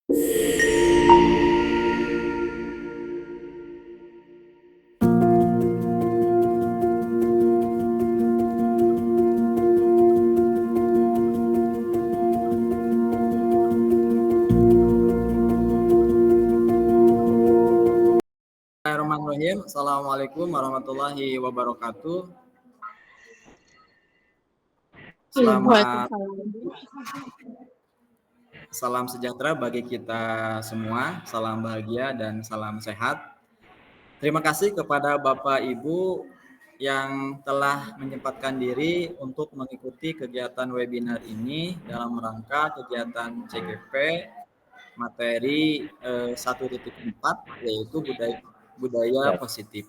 Bismillahirrahmanirrahim. Assalamualaikum warahmatullahi wabarakatuh. Selamat salam sejahtera bagi kita semua. Salam bahagia dan salam sehat. Terima kasih kepada Bapak Ibu yang telah menyempatkan diri untuk mengikuti kegiatan webinar ini dalam rangka kegiatan CGP materi 1.4 yaitu budaya positif.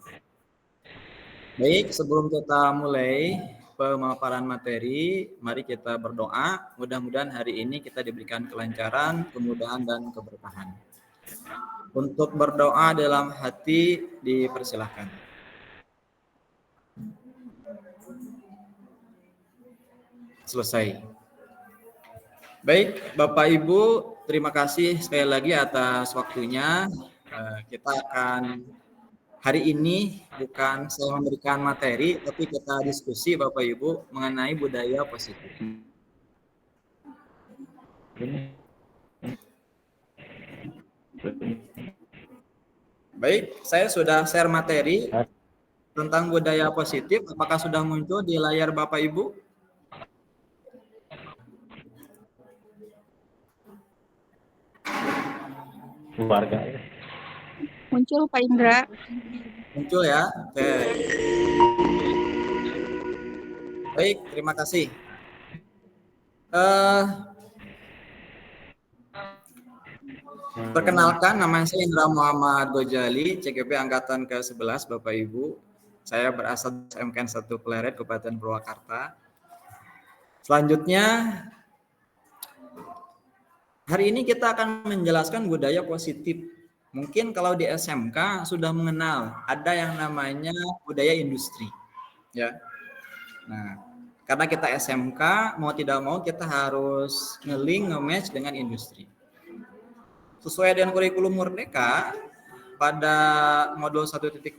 Baik, sebelum kita mulai pemaparan materi, mari kita berdoa. Mudah-mudahan hari ini kita diberikan kelancaran, kemudahan, dan keberkahan. Untuk berdoa dalam hati dipersilahkan. Selesai. Baik, Bapak Ibu, terima kasih sekali lagi atas waktunya. Kita akan hari ini bukan saya memberikan materi, tapi kita diskusi Bapak Ibu mengenai budaya positif. Baik, saya sudah share materi tentang budaya positif. Apakah sudah muncul di layar Bapak Ibu? Keluarga. Muncul Pak Indra. Muncul ya. Oke. Baik, terima kasih. Perkenalkan, nama saya Indra Muhammad Gojali, CGP Angkatan ke-11, Bapak Ibu. Saya berasal dari SMK 1 Pleret, Kabupaten Purwakarta. Selanjutnya, hari ini kita akan menjelaskan budaya positif. Mungkin kalau di SMK sudah mengenal, ada yang namanya budaya industri. Ya. Nah, karena kita SMK, mau tidak mau kita harus nge-link, nge-match dengan industri. Sesuai dengan kurikulum Merdeka, pada modul 1.4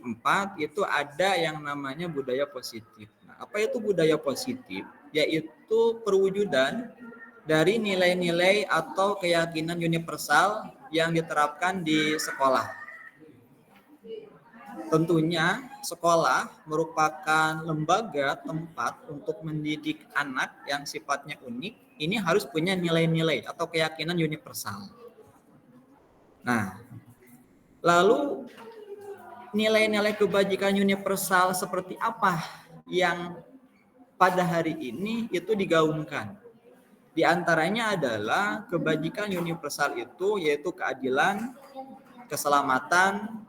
itu ada yang namanya budaya positif. Nah, apa itu budaya positif? Yaitu perwujudan dari nilai-nilai atau keyakinan universal yang diterapkan di sekolah. Tentunya sekolah merupakan lembaga tempat untuk mendidik anak yang sifatnya unik. Ini harus punya nilai-nilai atau keyakinan universal. Nah, lalu nilai-nilai kebajikan universal seperti apa yang pada hari ini itu digaungkan? Di antaranya adalah kebajikan universal itu yaitu keadilan, keselamatan,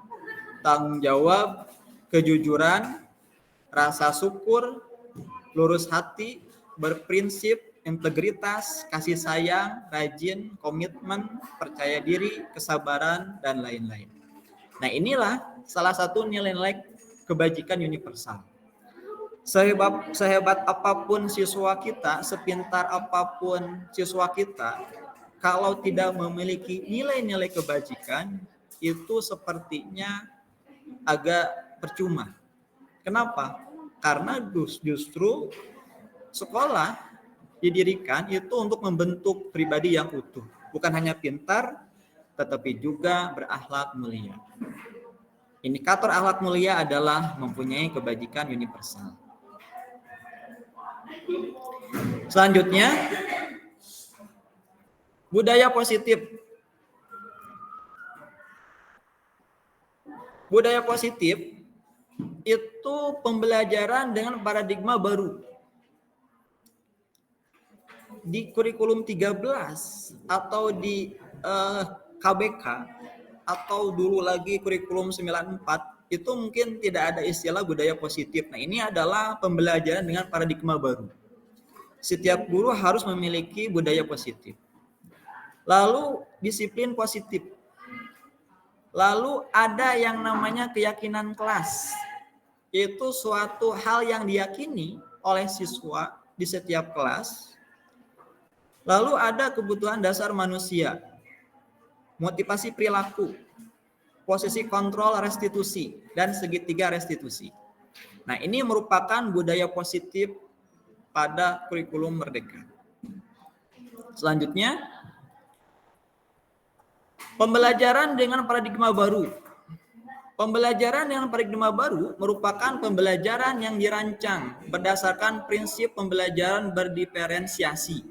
tanggung jawab, kejujuran, rasa syukur, lurus hati, berprinsip, integritas, kasih sayang, rajin, komitmen, percaya diri, kesabaran, dan lain-lain. Nah, inilah salah satu nilai-nilai kebajikan universal. Sehebat apapun siswa kita, sepintar apapun siswa kita, kalau tidak memiliki nilai-nilai kebajikan, itu sepertinya agak percuma. Kenapa? Karena justru sekolah didirikan itu untuk membentuk pribadi yang utuh, bukan hanya pintar, tetapi juga berakhlak mulia. Indikator akhlak mulia adalah mempunyai kebajikan universal. Selanjutnya, budaya positif. Budaya positif itu pembelajaran dengan paradigma baru. Di kurikulum 13 atau di KBK atau dulu lagi kurikulum 94 itu mungkin tidak ada istilah budaya positif. Nah, ini adalah pembelajaran dengan paradigma baru. Setiap guru harus memiliki budaya positif. Lalu disiplin positif. Lalu ada yang namanya keyakinan kelas. Yaitu suatu hal yang diyakini oleh siswa di setiap kelas. Lalu ada kebutuhan dasar manusia. motivasi perilaku, posisi kontrol restitusi, dan segitiga restitusi. Nah, ini merupakan budaya positif pada kurikulum Merdeka. Selanjutnya, pembelajaran dengan paradigma baru. Pembelajaran dengan paradigma baru merupakan pembelajaran yang dirancang berdasarkan prinsip pembelajaran berdiferensiasi,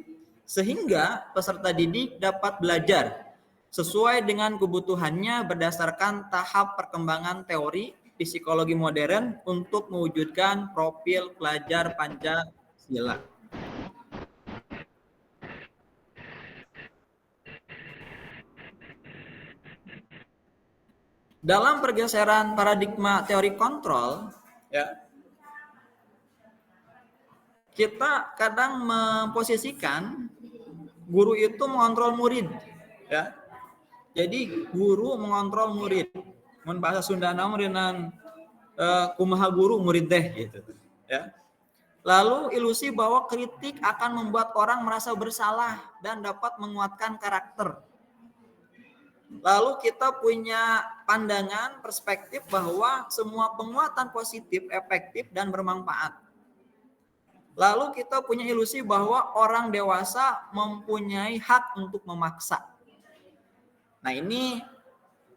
sehingga peserta didik dapat belajar sesuai dengan kebutuhannya berdasarkan tahap perkembangan teori di psikologi modern untuk mewujudkan profil pelajar Pancasila. Dalam pergeseran paradigma teori kontrol, ya, kita kadang memposisikan guru itu mengontrol murid, ya. Jadi guru mengontrol murid. Mun bahasa Sunda namanya kumaha guru murid teh gitu, ya. Lalu ilusi bahwa kritik akan membuat orang merasa bersalah dan dapat menguatkan karakter. Lalu kita punya pandangan perspektif bahwa semua penguatan positif, efektif, dan bermanfaat. Lalu kita punya ilusi bahwa orang dewasa mempunyai hak untuk memaksa. Nah, ini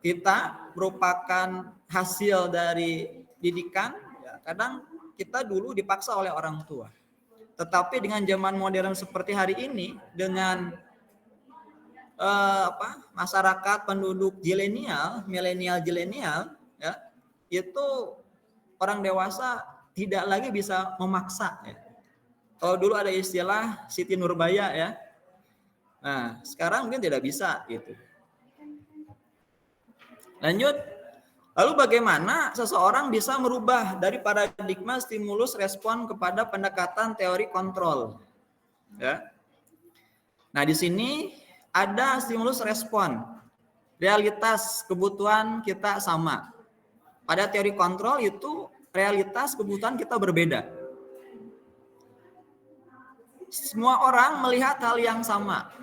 kita merupakan hasil dari didikan. Ya, kadang kita dulu dipaksa oleh orang tua. Tetapi dengan zaman modern seperti hari ini, dengan masyarakat penduduk milenial, ya, itu orang dewasa tidak lagi bisa memaksa. Ya. Kalau dulu ada istilah Siti Nurbaya, ya. Nah, sekarang mungkin tidak bisa gitu. Lanjut. Lalu bagaimana seseorang bisa merubah dari paradigma stimulus respon kepada pendekatan teori kontrol? Ya. Nah, di sini ada stimulus respon. Realitas kebutuhan kita sama. Pada teori kontrol itu realitas kebutuhan kita berbeda. Semua orang melihat hal yang sama.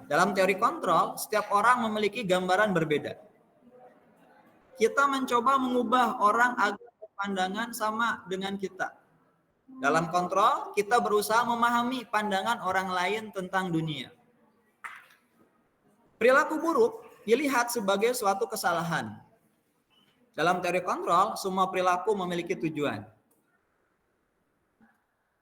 Dalam teori kontrol, setiap orang memiliki gambaran berbeda. Kita mencoba mengubah orang agar pandangan sama dengan kita. Dalam kontrol, kita berusaha memahami pandangan orang lain tentang dunia. Perilaku buruk dilihat sebagai suatu kesalahan. Dalam teori kontrol, semua perilaku memiliki tujuan.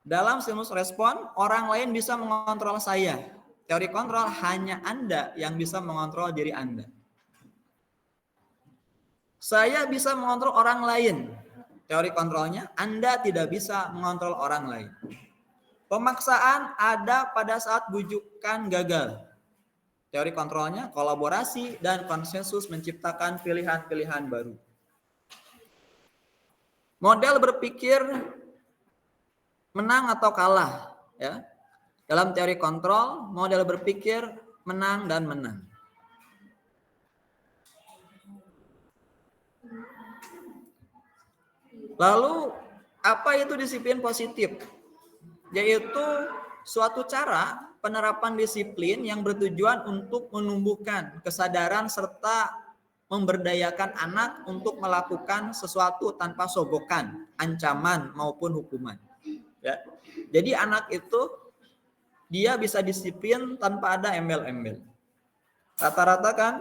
Dalam stimulus respon, orang lain bisa mengontrol saya. Teori kontrol, hanya Anda yang bisa mengontrol diri Anda. Saya bisa mengontrol orang lain. Teori kontrolnya, Anda tidak bisa mengontrol orang lain. Pemaksaan ada pada saat bujukan gagal. Teori kontrolnya, kolaborasi dan konsensus menciptakan pilihan-pilihan baru. Model berpikir menang atau kalah, ya. Dalam teori kontrol, model berpikir menang dan menang. Lalu, apa itu disiplin positif? Yaitu suatu cara penerapan disiplin yang bertujuan untuk menumbuhkan kesadaran serta memberdayakan anak untuk melakukan sesuatu tanpa sogokan, ancaman maupun hukuman. Ya. Jadi anak itu dia bisa disiplin tanpa ada embel-embel. Rata-rata kan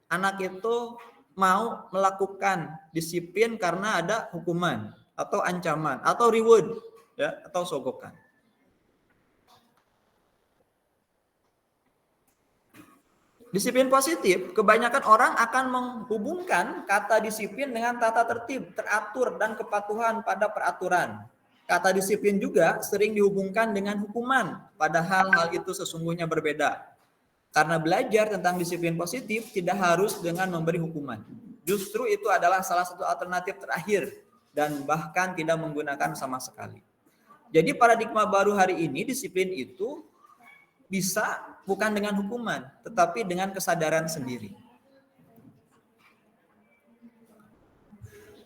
anak itu mau melakukan disiplin karena ada hukuman atau ancaman atau reward, ya, atau sogokan. Disiplin positif, kebanyakan orang akan menghubungkan kata disiplin dengan tata tertib, teratur, dan kepatuhan pada peraturan. Kata disiplin juga sering dihubungkan dengan hukuman, padahal hal itu sesungguhnya berbeda. Karena belajar tentang disiplin positif tidak harus dengan memberi hukuman. Justru itu adalah salah satu alternatif terakhir dan bahkan tidak menggunakan sama sekali. Jadi paradigma baru hari ini, disiplin itu bisa bukan dengan hukuman, tetapi dengan kesadaran sendiri.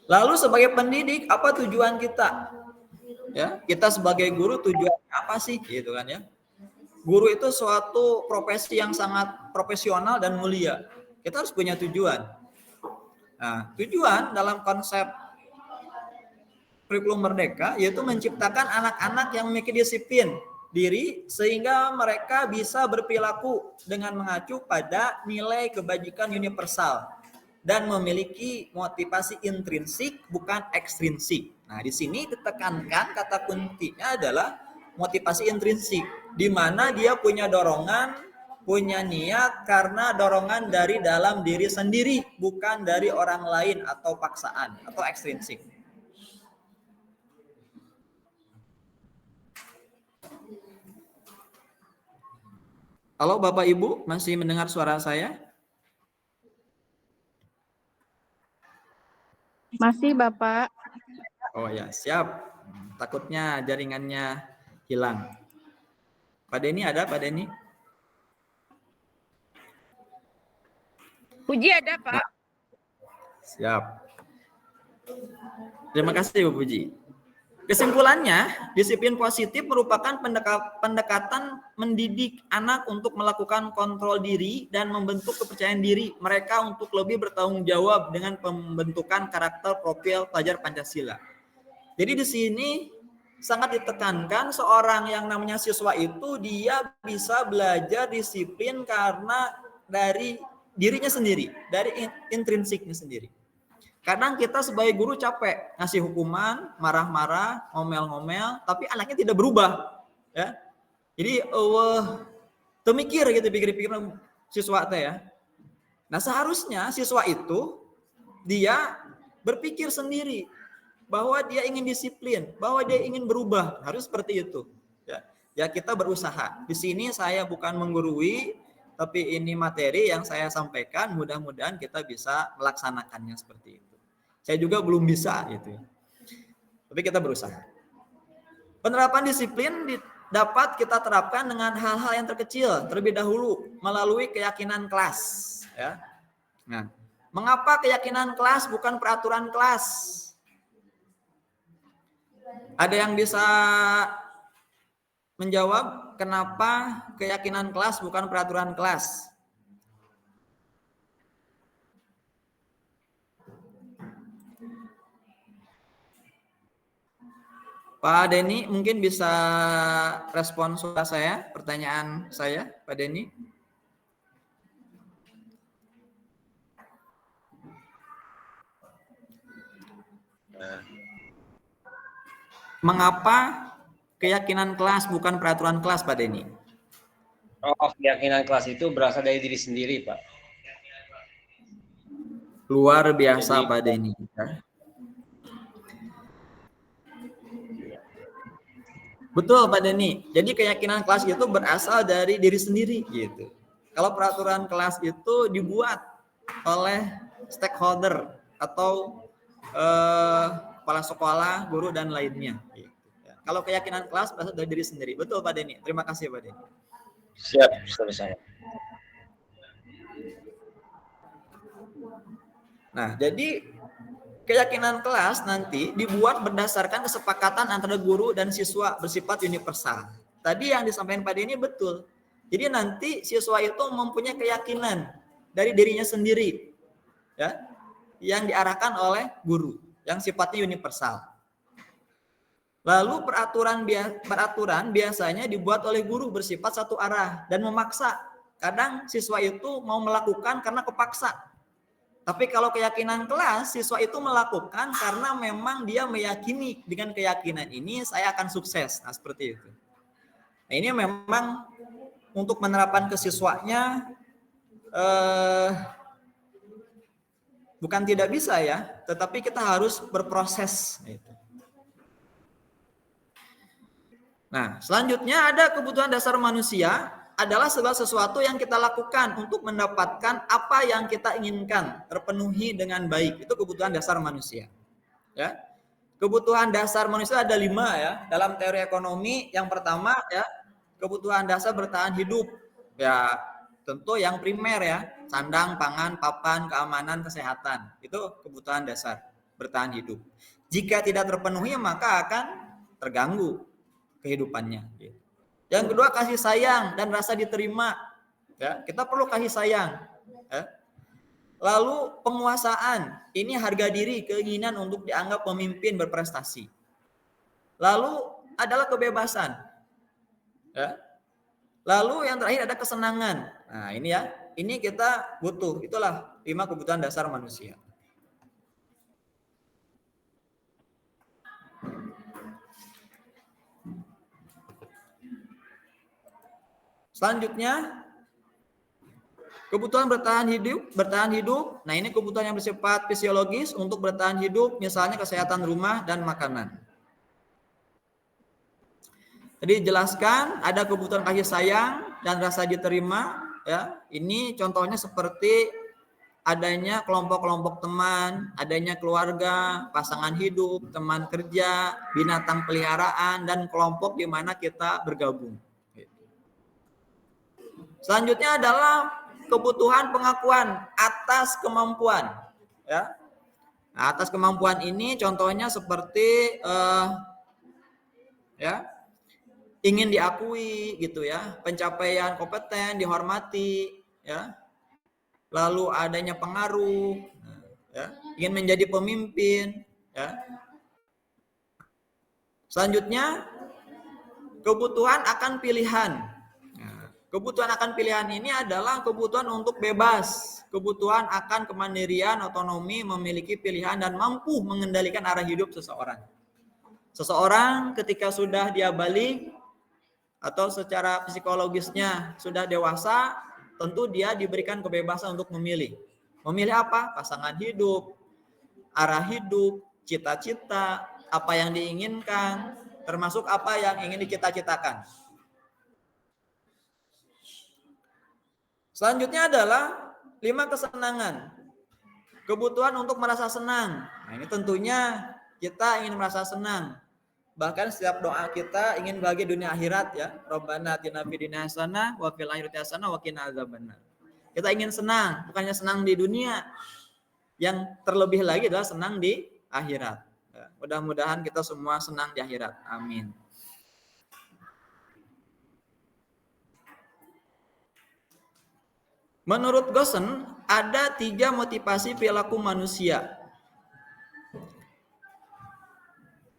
Lalu sebagai pendidik, apa tujuan kita? Ya, kita sebagai guru tujuannya apa sih? Gitu kan ya. Guru itu suatu profesi yang sangat profesional dan mulia. Kita harus punya tujuan. Nah, tujuan dalam konsep kurikulum merdeka yaitu menciptakan anak-anak yang memiliki disiplin diri sehingga mereka bisa berperilaku dengan mengacu pada nilai kebajikan universal dan memiliki motivasi intrinsik bukan ekstrinsik. Nah, di sini ditekankan kata kuncinya adalah motivasi intrinsik, di mana dia punya dorongan, punya niat karena dorongan dari dalam diri sendiri, bukan dari orang lain atau paksaan atau ekstrinsik. Halo Bapak Ibu, masih mendengar suara saya? Masih, Bapak. Oh ya, siap. Takutnya jaringannya hilang. Pak Denny ada, Pak Denny? Puji ada, Nah, Pak. siap. Terima kasih, Bu Puji. Kesimpulannya, disiplin positif merupakan pendekatan mendidik anak untuk melakukan kontrol diri dan membentuk kepercayaan diri mereka untuk lebih bertanggung jawab dengan pembentukan karakter profil pelajar Pancasila. Jadi di sini sangat ditekankan seorang yang namanya siswa itu dia bisa belajar disiplin karena dari dirinya sendiri, dari intrinsiknya sendiri. Kadang kita sebagai guru capek ngasih hukuman, marah-marah, ngomel-ngomel, tapi anaknya tidak berubah, ya. Jadi temikir gitu, pikir-pikir siswa teh ya. Nah, seharusnya siswa itu dia berpikir sendiri bahwa dia ingin disiplin, bahwa dia ingin berubah, harus seperti itu. Ya, ya kita berusaha. Di sini saya bukan menggurui, tapi ini materi yang saya sampaikan. Mudah-mudahan kita bisa melaksanakannya seperti itu. Saya juga belum bisa gitu. Tapi kita berusaha. Penerapan disiplin dapat kita terapkan dengan hal-hal yang terkecil terlebih dahulu melalui keyakinan kelas. Ya. Nah, mengapa keyakinan kelas bukan peraturan kelas? Ada yang bisa menjawab kenapa keyakinan kelas bukan peraturan kelas? Pak Denny mungkin bisa respon suara saya, pertanyaan saya, Pak Denny. Mengapa keyakinan kelas bukan peraturan kelas, Pak Denny? Oh, keyakinan kelas itu berasal dari diri sendiri, Pak. Luar biasa, jadi, Pak Denny. Betul, Pak Denny. Jadi keyakinan kelas itu berasal dari diri sendiri, gitu. Kalau peraturan kelas itu dibuat oleh stakeholder atau kepala sekolah, guru dan lainnya. Gitu. Kalau keyakinan kelas berasal dari diri sendiri. Betul, Pak Denny. Terima kasih, Pak Denny. Siap, selesai. Nah, jadi keyakinan kelas nanti dibuat berdasarkan kesepakatan antara guru dan siswa bersifat universal. Tadi yang disampaikan Pak Denny betul. Jadi nanti siswa itu mempunyai keyakinan dari dirinya sendiri, ya, yang diarahkan oleh guru, yang sifatnya universal. Lalu peraturan biasanya dibuat oleh guru bersifat satu arah dan memaksa. Kadang siswa itu mau melakukan karena kepaksa. Tapi kalau keyakinan kelas, siswa itu melakukan karena memang dia meyakini dengan keyakinan ini saya akan sukses. Nah, seperti itu. Nah, ini memang untuk menerapkan ke siswanya bukan tidak bisa ya, tetapi kita harus berproses. Nah, selanjutnya ada kebutuhan dasar manusia adalah segala sesuatu yang kita lakukan untuk mendapatkan apa yang kita inginkan terpenuhi dengan baik. Itu kebutuhan dasar manusia. Ya, kebutuhan dasar manusia ada 5 ya dalam teori ekonomi. Yang pertama ya kebutuhan dasar bertahan hidup. Ya tentu yang primer ya, sandang, pangan, papan, keamanan, kesehatan. Itu kebutuhan dasar bertahan hidup. Jika tidak terpenuhi maka akan terganggu kehidupannya. Yang kedua, kasih sayang dan rasa diterima. Ya, kita perlu kasih sayang. Ya. Lalu penguasaan, ini harga diri, keinginan untuk dianggap pemimpin berprestasi. Lalu adalah kebebasan. Ya. Lalu yang terakhir ada kesenangan. Nah ini ya, ini kita butuh. Itulah 5 kebutuhan dasar manusia. Selanjutnya, kebutuhan bertahan hidup. Nah, ini kebutuhan yang bersifat fisiologis untuk bertahan hidup, misalnya kesehatan rumah dan makanan. Jadi jelaskan ada kebutuhan kasih sayang dan rasa diterima, ya. Ini contohnya seperti adanya kelompok-kelompok teman, adanya keluarga, pasangan hidup, teman kerja, binatang peliharaan, dan kelompok di mana kita bergabung. Selanjutnya adalah kebutuhan pengakuan atas kemampuan, ya. Nah, atas kemampuan ini contohnya seperti ya, ingin diakui gitu ya, pencapaian kompeten, dihormati, ya. Lalu adanya pengaruh, ya, ingin menjadi pemimpin, ya. Selanjutnya kebutuhan akan pilihan. Kebutuhan akan pilihan ini adalah kebutuhan untuk bebas, kebutuhan akan kemandirian, otonomi, memiliki pilihan dan mampu mengendalikan arah hidup seseorang. Seseorang ketika sudah dia balik atau secara psikologisnya sudah dewasa, tentu dia diberikan kebebasan untuk memilih. Memilih apa? Pasangan hidup, arah hidup, cita-cita, apa yang diinginkan, termasuk apa yang ingin dicita-citakan. Selanjutnya adalah 5 kesenangan. Kebutuhan untuk merasa senang. Nah, ini tentunya kita ingin merasa senang. Bahkan setiap doa kita ingin bahagia dunia akhirat ya. Rabbana atina fid dunya hasanah wa fil akhirati hasanah wa qina adzabannar. Kita ingin senang, bukannya senang di dunia. Yang terlebih lagi adalah senang di akhirat. Ya, mudah-mudahan kita semua senang di akhirat. Amin. Menurut Gosen, ada 3 motivasi perilaku manusia.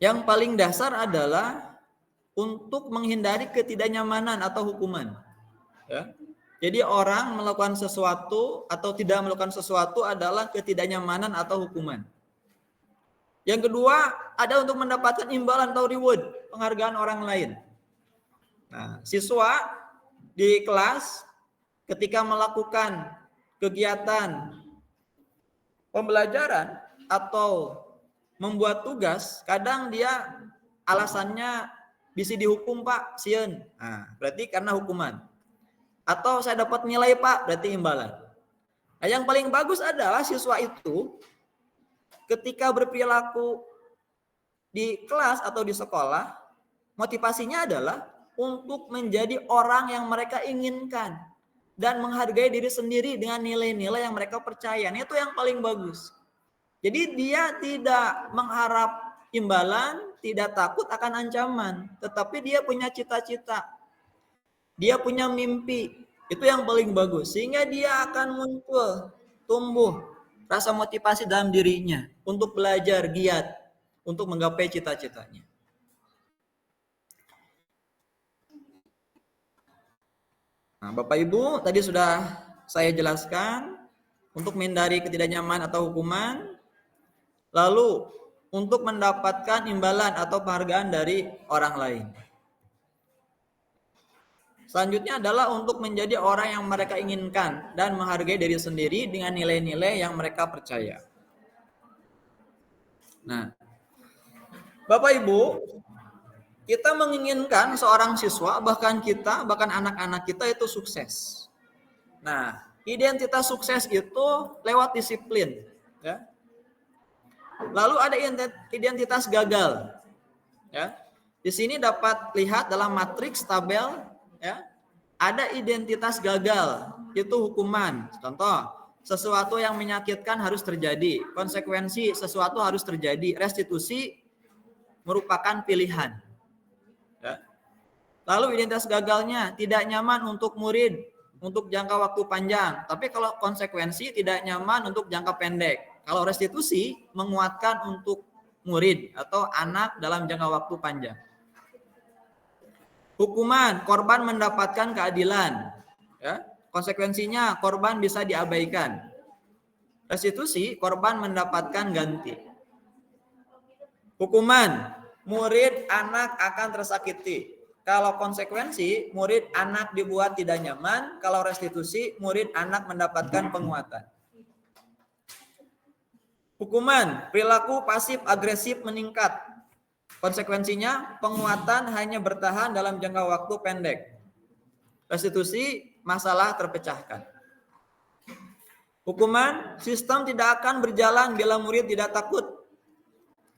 Yang paling dasar adalah untuk menghindari ketidaknyamanan atau hukuman. Ya. Jadi orang melakukan sesuatu atau tidak melakukan sesuatu adalah ketidaknyamanan atau hukuman. Yang kedua, ada untuk mendapatkan imbalan atau reward, penghargaan orang lain. Nah, siswa di kelas ketika melakukan kegiatan pembelajaran atau membuat tugas, kadang dia alasannya bisa dihukum Pak, sieun. Nah, berarti karena hukuman. Atau saya dapat nilai Pak, berarti imbalan. Nah, yang paling bagus adalah siswa itu ketika berperilaku di kelas atau di sekolah, motivasinya adalah untuk menjadi orang yang mereka inginkan dan menghargai diri sendiri dengan nilai-nilai yang mereka percaya. Itu yang paling bagus. Jadi dia tidak mengharap imbalan, tidak takut akan ancaman, tetapi dia punya cita-cita. Dia punya mimpi. Itu yang paling bagus. Sehingga dia akan muncul, tumbuh rasa motivasi dalam dirinya untuk belajar giat, untuk menggapai cita-citanya. Nah, Bapak Ibu, tadi sudah saya jelaskan untuk menghindari ketidaknyamanan atau hukuman, lalu untuk mendapatkan imbalan atau penghargaan dari orang lain. Selanjutnya adalah untuk menjadi orang yang mereka inginkan dan menghargai diri sendiri dengan nilai-nilai yang mereka percaya. Nah, Bapak Ibu, kita menginginkan seorang siswa, bahkan anak-anak kita itu sukses. Nah, identitas sukses itu lewat disiplin. Ya. Lalu ada identitas gagal. Ya. Di sini dapat lihat dalam matriks tabel, ya, ada identitas gagal, itu hukuman. Contoh, sesuatu yang menyakitkan harus terjadi, konsekuensi sesuatu harus terjadi, restitusi merupakan pilihan. Ya. Lalu identitas gagalnya tidak nyaman untuk murid untuk jangka waktu panjang. Tapi kalau konsekuensi tidak nyaman untuk jangka pendek. Kalau restitusi menguatkan untuk murid atau anak dalam jangka waktu panjang. Hukuman, korban mendapatkan keadilan. Ya, konsekuensinya korban bisa diabaikan. Restitusi, korban mendapatkan ganti. Hukuman, murid anak akan tersakiti. Kalau konsekuensi, murid anak dibuat tidak nyaman. Kalau restitusi, murid anak mendapatkan penguatan. Hukuman, perilaku pasif agresif meningkat. Konsekuensinya, penguatan hanya bertahan dalam jangka waktu pendek. Restitusi, masalah terpecahkan. Hukuman, sistem tidak akan berjalan bila murid tidak takut.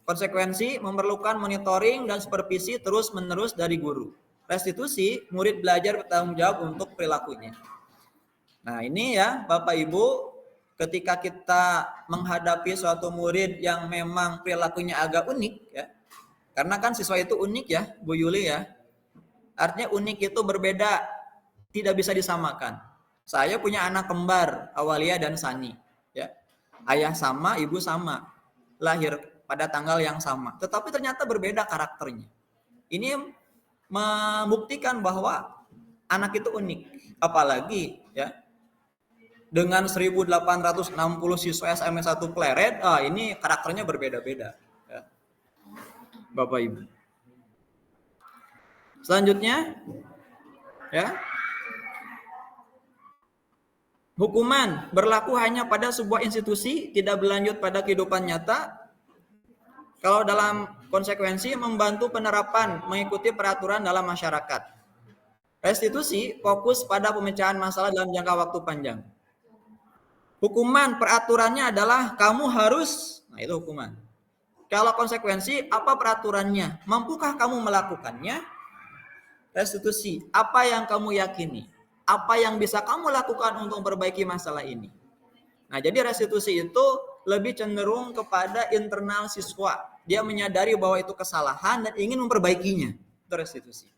Konsekuensi, memerlukan monitoring dan supervisi terus-menerus dari guru. Restitusi, murid belajar bertanggung jawab untuk perilakunya. Nah ini ya Bapak Ibu, ketika kita menghadapi suatu murid yang memang perilakunya agak unik ya, karena kan siswa itu unik ya Bu Yuli ya, artinya unik itu berbeda, tidak bisa disamakan. Saya punya anak kembar, Awalia dan Sani ya, ayah sama, ibu sama, lahir pada tanggal yang sama, tetapi ternyata berbeda karakternya. Ini membuktikan bahwa anak itu unik, apalagi ya dengan 1860 siswa SMA 1 Pleret, ini karakternya berbeda-beda ya, Bapak Ibu. Selanjutnya ya, hukuman berlaku hanya pada sebuah institusi, tidak berlanjut pada kehidupan nyata. Kalau dalam konsekuensi membantu penerapan mengikuti peraturan dalam masyarakat. Restitusi fokus pada pemecahan masalah dalam jangka waktu panjang. Hukuman peraturannya adalah kamu harus, nah itu hukuman. Kalau konsekuensi apa peraturannya? Mampukah kamu melakukannya? Restitusi, apa yang kamu yakini? Apa yang bisa kamu lakukan untuk memperbaiki masalah ini? Nah, jadi restitusi itu lebih cenderung kepada internal siswa. Dia menyadari bahwa itu kesalahan dan ingin memperbaikinya. Itu restitusi.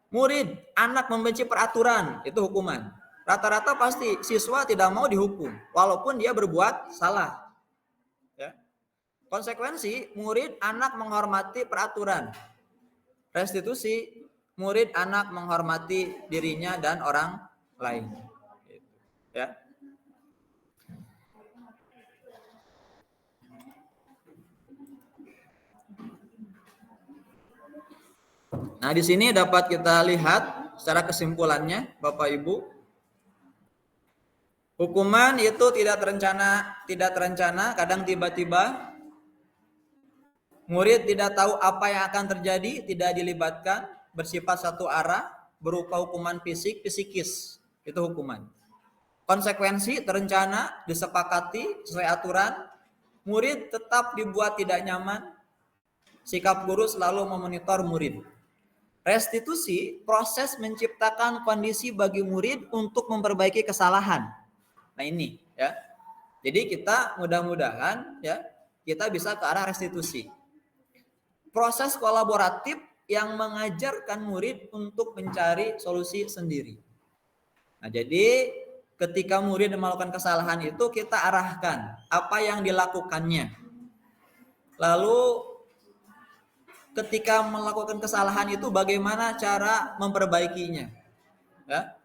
Murid, anak membenci peraturan, itu hukuman. Rata-rata pasti siswa tidak mau dihukum, walaupun dia berbuat salah. Ya. Konsekuensi, murid, anak menghormati peraturan. Restitusi, murid, anak menghormati dirinya dan orang lain. Ya. Nah, di sini dapat kita lihat secara kesimpulannya, Bapak Ibu. Hukuman itu tidak terencana, kadang tiba-tiba. Murid tidak tahu apa yang akan terjadi, tidak dilibatkan, bersifat satu arah, berupa hukuman fisik, psikis. Itu hukuman. Konsekuensi terencana, disepakati sesuai aturan, murid tetap dibuat tidak nyaman, sikap guru selalu memonitor murid. Restitusi, proses menciptakan kondisi bagi murid untuk memperbaiki kesalahan. Nah ini ya, jadi kita mudah-mudahan ya, kita bisa ke arah restitusi. Proses kolaboratif yang mengajarkan murid untuk mencari solusi sendiri. Nah jadi ketika murid melakukan kesalahan itu kita arahkan apa yang dilakukannya. Lalu ketika melakukan kesalahan itu bagaimana cara memperbaikinya. Ya.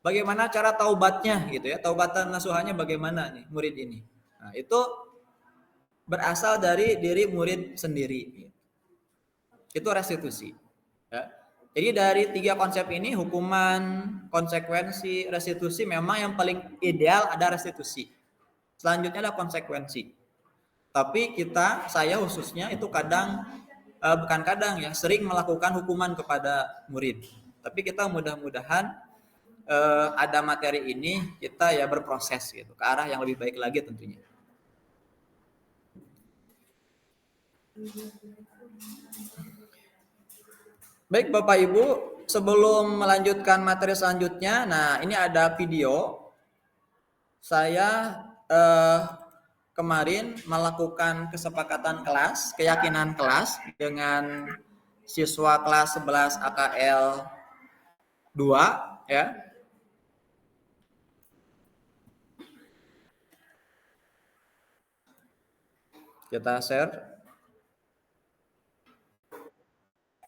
Bagaimana cara taubatnya gitu ya. Taubatan nasuhanya bagaimana nih murid ini. Nah, itu berasal dari diri murid sendiri. Itu restitusi. Ya. Jadi dari 3 konsep ini, hukuman, konsekuensi, restitusi, memang yang paling ideal ada restitusi. Selanjutnya ada konsekuensi. Tapi saya khususnya itu bukan kadang ya, sering melakukan hukuman kepada murid. Tapi kita mudah-mudahan ada materi ini, kita ya berproses gitu ke arah yang lebih baik lagi tentunya. Baik Bapak Ibu, sebelum melanjutkan materi selanjutnya, nah ini ada video. Saya kemarin melakukan kesepakatan kelas, keyakinan kelas dengan siswa kelas 11 AKL 2 ya. Kita share.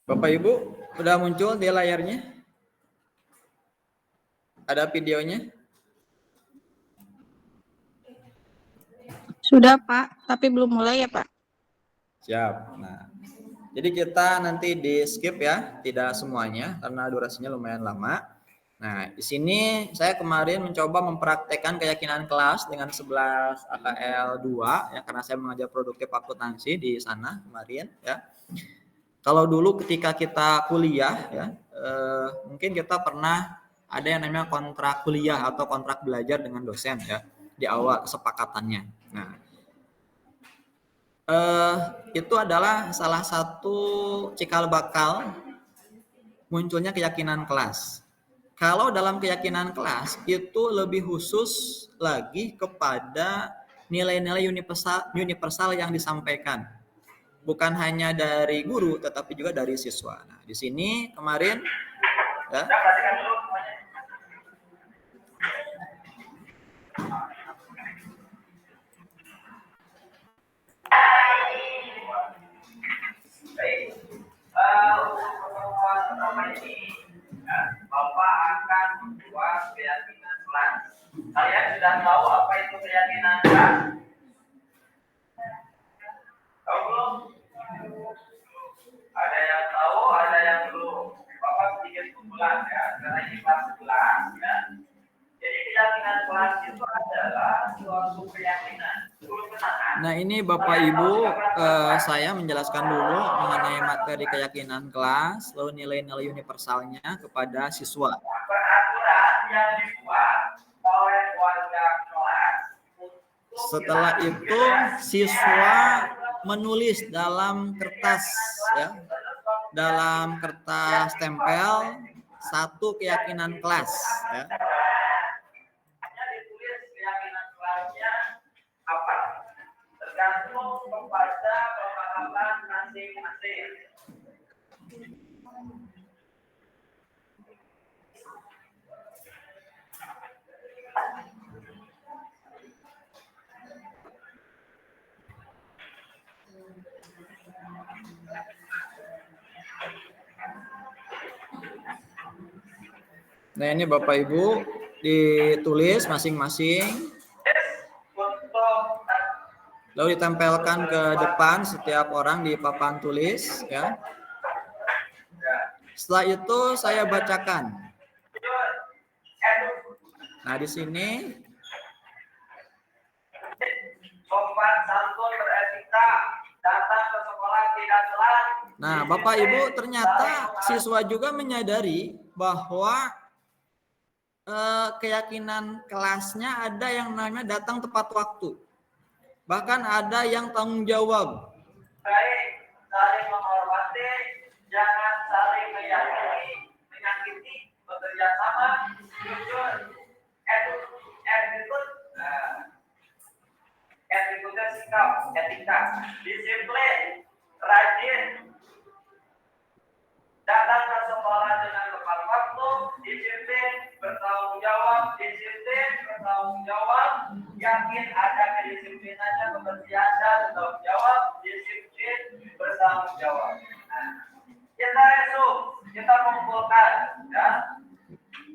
Bapak Ibu, udah muncul di layarnya? Ada videonya? Sudah, Pak, tapi belum mulai ya, Pak. Siap. Nah, jadi kita nanti di skip ya, tidak semuanya karena durasinya lumayan lama. Nah, di sini saya kemarin mencoba mempraktekkan keyakinan kelas dengan 11 AKL 2 ya, karena saya mengajar produktif akuntansi di sana kemarin ya. Kalau dulu ketika kita kuliah ya, mungkin kita pernah ada yang namanya kontrak kuliah atau kontrak belajar dengan dosen ya di awal kesepakatannya. Nah, itu adalah salah satu cikal bakal munculnya keyakinan kelas. Kalau dalam keyakinan kelas itu lebih khusus lagi kepada nilai-nilai universal yang disampaikan. Bukan hanya dari guru tetapi juga dari siswa. Nah, di sini kemarin ya, Bapak akan membuat keyakinan kelas. Kalian sudah tahu apa itu keyakinan kelas? Tahu belum? Ada yang tahu, ada yang belum. Bapak sedikit kumpulan ya, karena ini kelas 11 ya. Jadi keyakinan kelas itu adalah suatu keyakinan. Nah, ini Bapak Ibu, saya menjelaskan dulu mengenai materi keyakinan kelas, lalu nilai-nilai universalnya kepada siswa. Peraturan yang dibuat oleh warga kelas. Setelah itu siswa menulis dalam kertas ya, dalam kertas tempel satu keyakinan kelas ya. Ditulis keyakinan kelasnya apa? Tergantung kepada pemahaman masing-masing. Nah, ini Bapak Ibu ditulis masing-masing, lalu ditempelkan ke depan setiap orang di papan tulis ya. Setelah itu saya bacakan. Nah, di sini Sopan santun beretika, datang ke sekolah tidak telat. Nah, Bapak Ibu, ternyata siswa juga menyadari bahwa keyakinan kelasnya ada yang namanya datang tepat waktu. Bahkan ada yang tanggung jawab. Baik, saling menghormati, jangan saling menyakiti, bekerja sama, jujur, attitude sikap, etika, disiplin, rajin, datang ke sekolah dengan tepat waktu, disiplin, bertanggung jawab, yakin ada kedisiplinannya, kebersihan dan bertanggung jawab, disiplin, bertanggung jawab. Nah, kita kumpulkan, ya.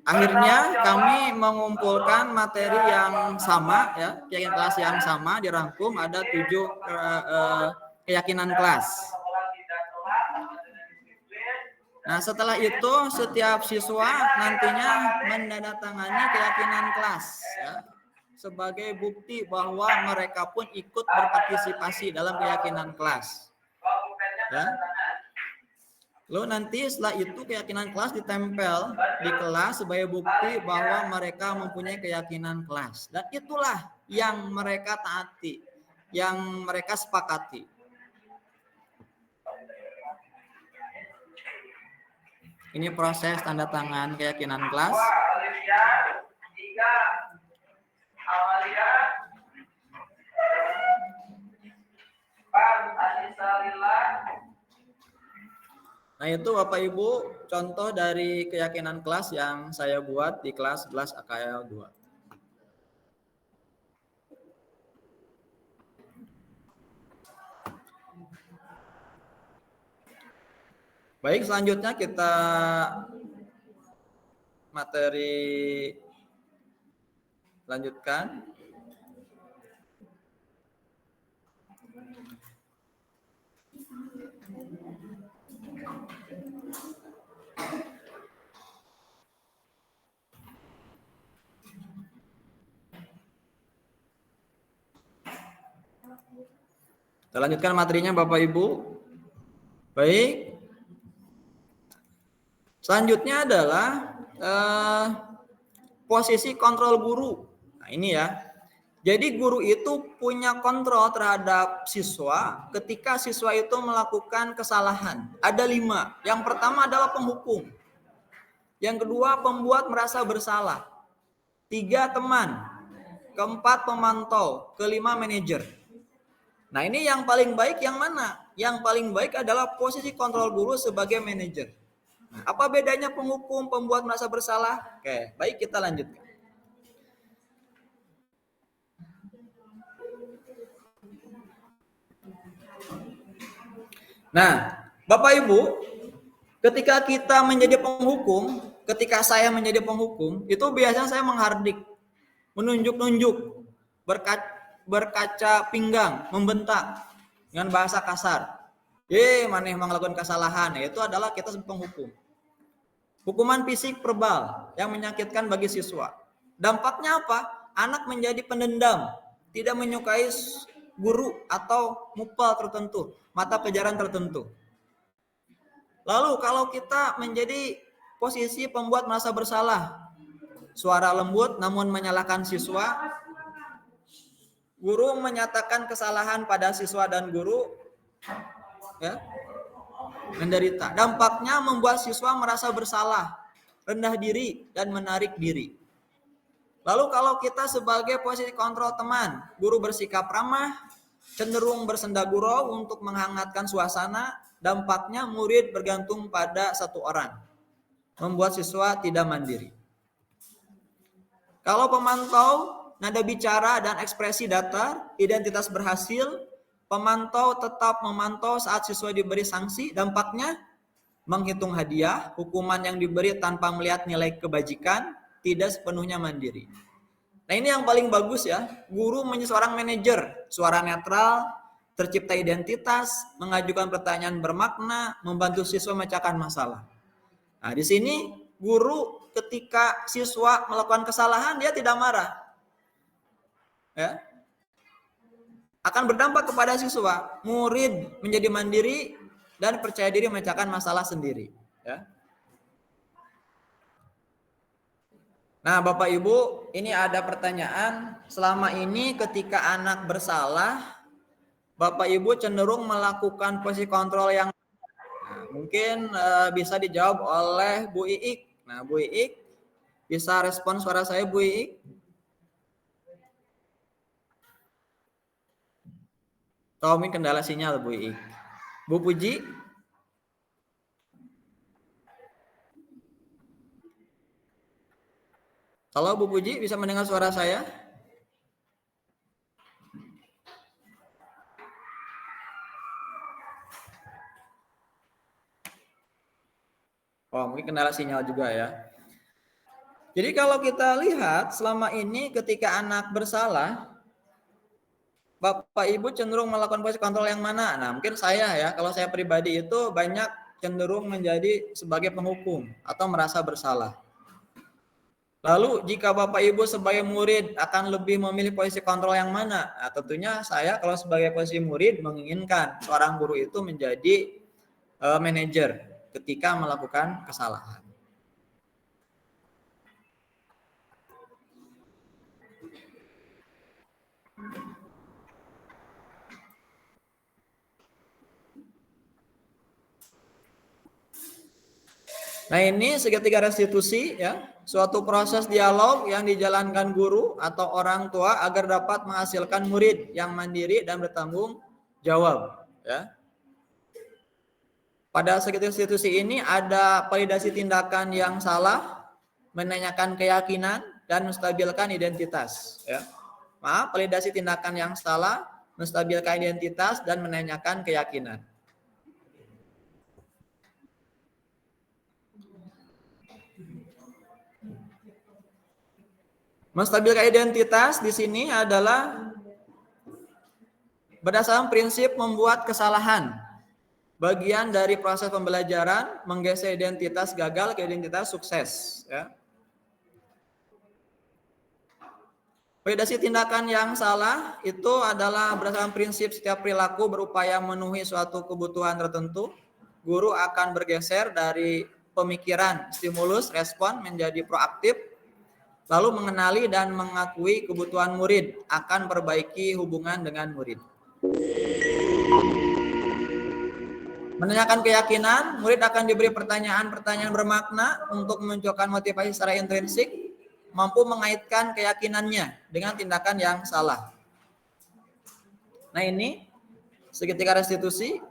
Akhirnya kami mengumpulkan materi yang sama ya, keyakinan kelas yang sama dirangkum ada 7 keyakinan kelas. Nah, setelah itu setiap siswa nantinya menandatangani keyakinan kelas ya, sebagai bukti bahwa mereka pun ikut berpartisipasi dalam keyakinan kelas. Ya. Lalu nanti setelah itu keyakinan kelas ditempel di kelas sebagai bukti bahwa mereka mempunyai keyakinan kelas. Dan itulah yang mereka taati, yang mereka sepakati. Ini proses tanda tangan keyakinan kelas. Nah, itu Bapak Ibu contoh dari keyakinan kelas yang saya buat di kelas 11 AKL 2. Baik, selanjutnya kita materi lanjutkan. Kita lanjutkan materinya Bapak Ibu. Baik. Selanjutnya adalah posisi kontrol guru. Nah, ini ya. Jadi guru itu punya kontrol terhadap siswa ketika siswa itu melakukan kesalahan. Ada 5. Yang pertama adalah penghukum. Yang kedua pembuat merasa bersalah. 3 teman. Keempat pemantau. Kelima manajer. Nah, ini yang paling baik yang mana? Yang paling baik adalah posisi kontrol guru sebagai manajer. Nah, apa bedanya penghukum, pembuat merasa bersalah? Oke, baik kita lanjutkan. Nah, Bapak Ibu, ketika kita menjadi penghukum, ketika saya menjadi penghukum, itu biasanya saya menghardik, menunjuk-nunjuk, berkaca pinggang, membentak dengan bahasa kasar. Maneh melakukan kesalahan, itu adalah kita sebagai penghukum. Hukuman fisik verbal yang menyakitkan bagi siswa. Dampaknya apa? Anak menjadi pendendam, tidak menyukai guru atau mupal tertentu, mata pelajaran tertentu. Lalu kalau kita menjadi posisi pembuat merasa bersalah, suara lembut namun menyalahkan siswa, guru menyatakan kesalahan pada siswa dan guru ya, menderita. Dampaknya membuat siswa merasa bersalah, rendah diri, dan menarik diri. Lalu kalau kita sebagai posisi kontrol teman, guru bersikap ramah, cenderung bersenda gurau untuk menghangatkan suasana, dampaknya murid bergantung pada satu orang, membuat siswa tidak mandiri. Kalau pemantau, nada bicara dan ekspresi datar, identitas berhasil, pemantau tetap memantau saat siswa diberi sanksi, dampaknya menghitung hadiah, hukuman yang diberi tanpa melihat nilai kebajikan, tidak sepenuhnya mandiri. Nah, ini yang paling bagus ya, guru menjadi seorang manajer, suara netral, tercipta identitas, mengajukan pertanyaan bermakna, membantu siswa memecahkan masalah. Nah, di sini guru ketika siswa melakukan kesalahan, dia tidak marah. Ya, akan berdampak kepada siswa, murid menjadi mandiri dan percaya diri memecahkan masalah sendiri. Ya. Nah, Bapak Ibu, ini ada pertanyaan. Selama ini ketika anak bersalah, Bapak Ibu cenderung melakukan posisi kontrol yang mungkin bisa dijawab oleh Bu Iik. Nah, Bu Iik bisa respon suara saya, Bu Iik? Tommy kendala sinyal, Bu Iik. Bu Puji? Halo Bu Puji, bisa mendengar suara saya? Oh, mungkin kendala sinyal juga ya. Jadi kalau kita lihat selama ini ketika anak bersalah, Bapak Ibu cenderung melakukan posisi kontrol yang mana? Nah, mungkin saya ya, kalau saya pribadi itu banyak cenderung menjadi sebagai penghukum atau merasa bersalah. Lalu jika Bapak Ibu sebagai murid akan lebih memilih posisi kontrol yang mana? Nah, tentunya saya kalau sebagai posisi murid menginginkan seorang guru itu menjadi manajer ketika melakukan kesalahan. Nah, ini segitiga restitusi ya, suatu proses dialog yang dijalankan guru atau orang tua agar dapat menghasilkan murid yang mandiri dan bertanggung jawab ya. Pada institusi ini ada validasi tindakan yang salah, menanyakan keyakinan, dan menstabilkan identitas. Ya. Maaf, validasi tindakan yang salah, menstabilkan identitas, dan menanyakan keyakinan. Menstabilkan identitas di sini adalah berdasarkan prinsip membuat kesalahan. Bagian dari proses pembelajaran, menggeser identitas gagal ke identitas sukses. Ya. Validasi tindakan yang salah itu adalah berdasarkan prinsip setiap perilaku berupaya memenuhi suatu kebutuhan tertentu. Guru akan bergeser dari pemikiran, stimulus, respon menjadi proaktif, lalu mengenali dan mengakui kebutuhan murid, akan perbaiki hubungan dengan murid. Menanyakan keyakinan, murid akan diberi pertanyaan-pertanyaan bermakna untuk memunculkan motivasi secara intrinsik, mampu mengaitkan keyakinannya dengan tindakan yang salah. Nah ini segitiga restitusi.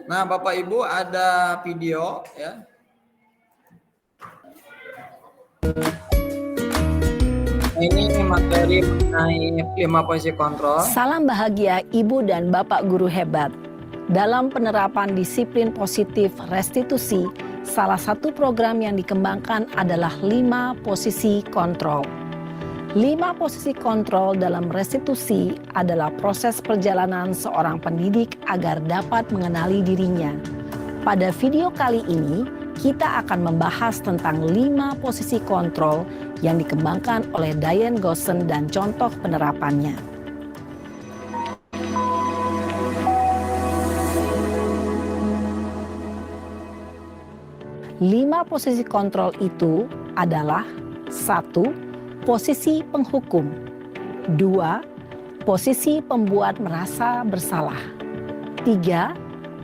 Nah Bapak Ibu ada video ya. Ini materi mengenai 5 posisi kontrol. Salam bahagia Ibu dan Bapak guru hebat. Dalam penerapan disiplin positif restitusi, salah satu program yang dikembangkan adalah 5 posisi kontrol. 5 posisi kontrol dalam restitusi adalah proses perjalanan seorang pendidik agar dapat mengenali dirinya. Pada video kali ini, kita akan membahas tentang 5 posisi kontrol yang dikembangkan oleh Diane Gossen dan contoh penerapannya. Lima posisi kontrol itu adalah 1. Posisi penghukum. 2. Posisi pembuat merasa bersalah. 3.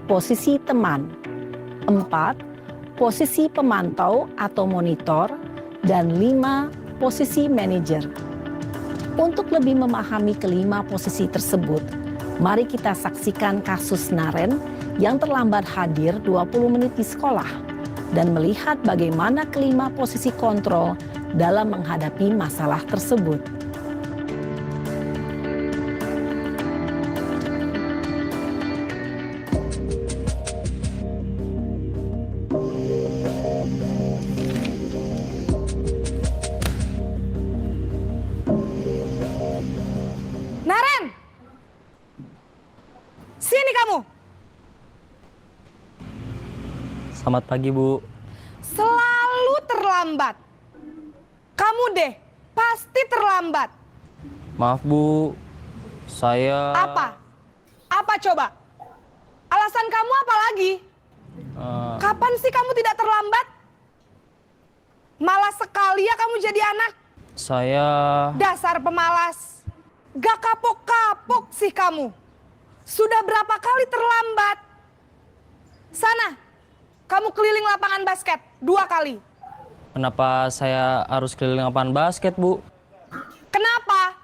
Posisi teman. 4. Posisi pemantau atau monitor. Dan 5. Posisi manajer. Untuk lebih memahami kelima posisi tersebut, mari kita saksikan kasus Naren yang terlambat hadir 20 menit di sekolah dan melihat bagaimana kelima posisi kontrol dalam menghadapi masalah tersebut. Naren! Sini kamu! Selamat pagi, Bu. Selalu terlambat. Kamu deh, pasti terlambat. Maaf, Bu. Saya... Apa? Apa coba? Alasan kamu apa lagi? Kapan sih kamu tidak terlambat? Malas sekali ya kamu jadi anak. Saya... Dasar pemalas. Gak kapok-kapok sih kamu. Sudah berapa kali terlambat? Sana, kamu keliling lapangan basket 2 kali. Kenapa saya harus keliling lapangan basket, Bu? Kenapa?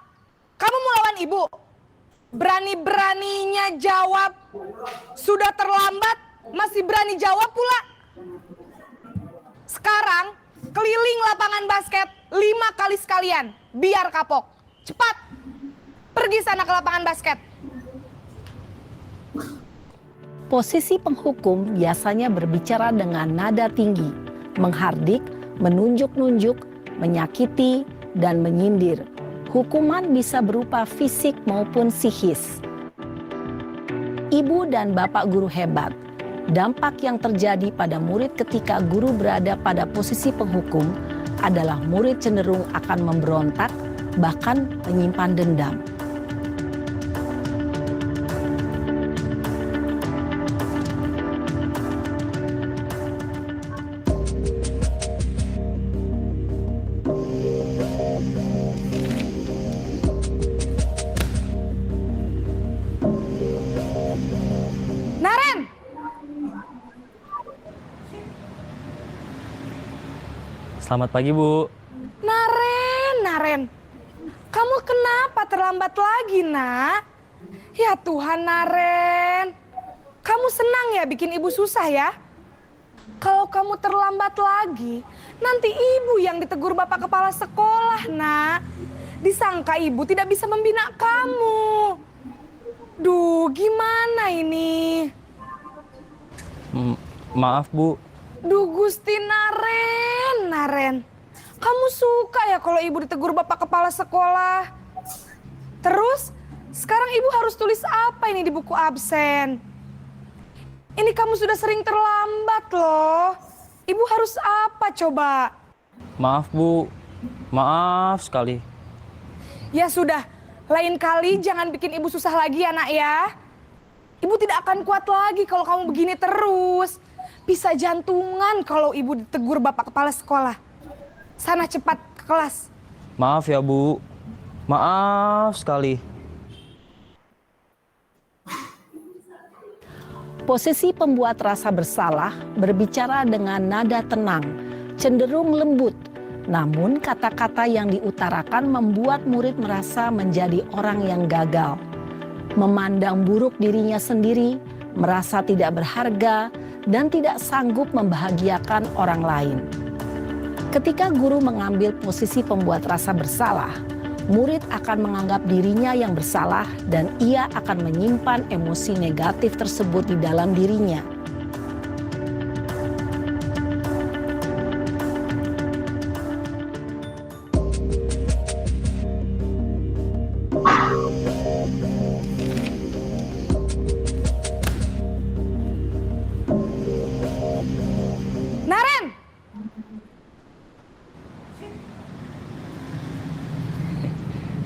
Kamu mau lawan ibu? Berani-beraninya jawab. Sudah terlambat, masih berani jawab pula. Sekarang, keliling lapangan basket 5 kali sekalian. Biar kapok. Cepat. Pergi sana ke lapangan basket. Posisi penghukum biasanya berbicara dengan nada tinggi, menghardik, menunjuk-nunjuk, menyakiti, dan menyindir. Hukuman bisa berupa fisik maupun psikis. Ibu dan Bapak guru hebat, dampak yang terjadi pada murid ketika guru berada pada posisi penghukum adalah murid cenderung akan memberontak, bahkan menyimpan dendam. Naren! Selamat pagi, Bu. Naren. Kamu kenapa terlambat lagi, nak? Ya Tuhan, Naren. Kamu senang ya bikin ibu susah ya? Kalau kamu terlambat lagi, nanti ibu yang ditegur bapak kepala sekolah, nak. Disangka ibu tidak bisa membina kamu. Duh, gimana ini? Maaf, Bu. Duh, Gusti Naren. Kamu suka ya kalau ibu ditegur bapak kepala sekolah? Terus, sekarang ibu harus tulis apa ini di buku absen? Ini kamu sudah sering terlambat loh. Ibu harus apa coba? Maaf, Bu. Maaf sekali. Ya sudah, lain kali jangan bikin ibu susah lagi ya nak ya. Ibu tidak akan kuat lagi kalau kamu begini terus. Bisa jantungan kalau ibu ditegur bapak kepala sekolah. Sana cepat ke kelas. Maaf ya, Bu. Maaf sekali. Posisi pembuat rasa bersalah berbicara dengan nada tenang, cenderung lembut. Namun kata-kata yang diutarakan membuat murid merasa menjadi orang yang gagal. Memandang buruk dirinya sendiri, merasa tidak berharga, dan tidak sanggup membahagiakan orang lain. Ketika guru mengambil posisi pembuat rasa bersalah, murid akan menganggap dirinya yang bersalah dan ia akan menyimpan emosi negatif tersebut di dalam dirinya. Naren!